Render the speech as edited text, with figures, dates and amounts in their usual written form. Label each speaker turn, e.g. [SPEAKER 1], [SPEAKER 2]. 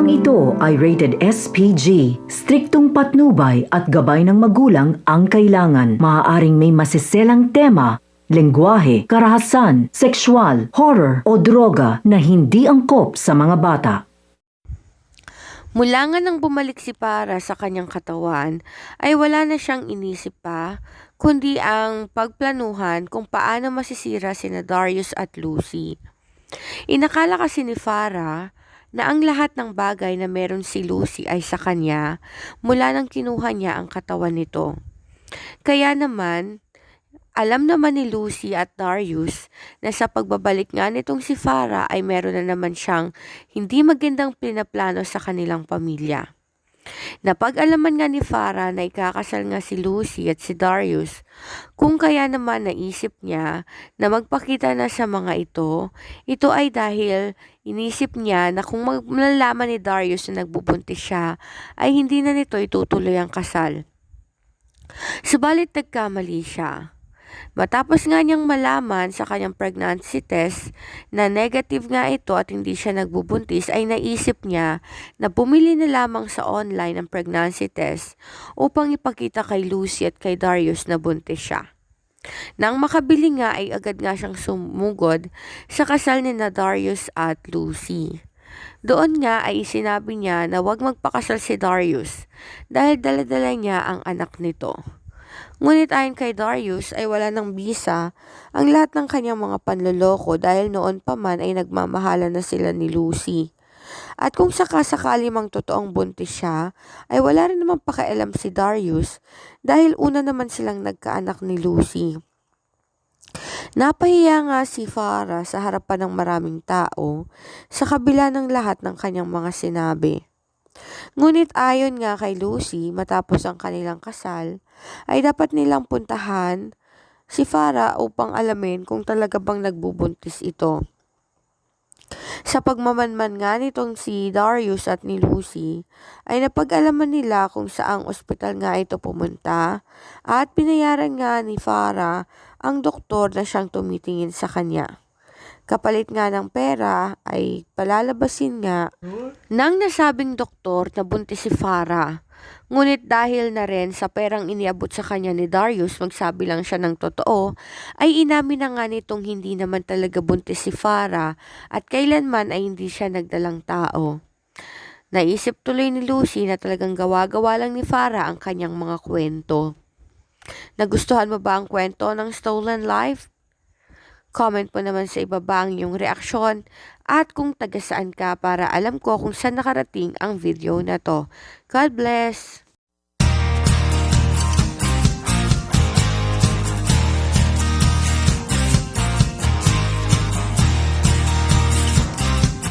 [SPEAKER 1] Programang ito ay rated SPG. Striktong patnubay at gabay ng magulang ang kailangan. Maaaring may masiselang tema, lengguwahe, karahasan, sexual, horror o droga na hindi angkop sa mga bata.
[SPEAKER 2] Mula nga nang bumalik si Para sa kanyang katawan, ay wala na siyang inisip pa, kundi ang pagplanuhan kung paano masisira sina Darius at Lucy. Inakala kasi ni Farah na ang lahat ng bagay na meron si Lucy ay sa kanya mula nang kinuha niya ang katawan nito. Kaya naman, alam naman ni Lucy at Darius na sa pagbabalik nga nitong si Farah ay meron na naman siyang hindi magandang pinaplano sa kanilang pamilya. Napag-alaman nga ni Farah na ikakasal nga si Lucy at si Darius, kung kaya naman naisip niya na magpakita na sa mga ito ay dahil inisip niya na kung malalaman ni Darius na nagbubuntis siya, ay hindi na nito itutuloy ang kasal. Subalit nagkamali siya. Matapos nga niyang malaman sa kanyang pregnancy test na negative nga ito at hindi siya nagbubuntis, ay naisip niya na bumili na lamang sa online ng pregnancy test upang ipakita kay Lucy at kay Darius na buntis siya. Nang makabili nga ay agad nga siyang sumugod sa kasal ni na Darius at Lucy. Doon nga ay sinabi niya na huwag magpakasal si Darius dahil dala-dala niya ang anak nito. Ngunit ayon kay Darius ay wala ng bisa ang lahat ng kanyang mga panloloko dahil noon pa man ay nagmamahalan na sila ni Lucy. At kung sakasakali mang totoong buntis siya, ay wala rin naman pakialam si Darius dahil una naman silang nagkaanak ni Lucy. Napahiya nga si Farah sa harapan ng maraming tao sa kabila ng lahat ng kanyang mga sinabi. Ngunit ayon nga kay Lucy, matapos ang kanilang kasal, ay dapat nilang puntahan si Farah upang alamin kung talaga bang nagbubuntis ito. Sa pagmamanman nga nitong si Darius at ni Lucy, ay napag-alaman nila kung saang ospital nga ito pumunta at pinayaran nga ni Farah ang doktor na siyang tumitingin sa kanya. Kapalit nga ng pera ay palalabasin nga ng nasabing doktor na buntis si Farah. Ngunit dahil na rin sa perang iniabot sa kanya ni Darius, magsabi lang siya ng totoo, ay inamin na nga nitong hindi naman talaga buntis si Farah at kailanman ay hindi siya nagdalang tao. Naisip tuloy ni Lucy na talagang gawa-gawa lang ni Farah ang kanyang mga kwento. Nagustuhan mo ba ang kwento ng Stolen Life? Comment mo naman sa ibaba ang iyong reaksyon at kung taga saan ka para alam ko kung saan nakarating ang video na to. God bless!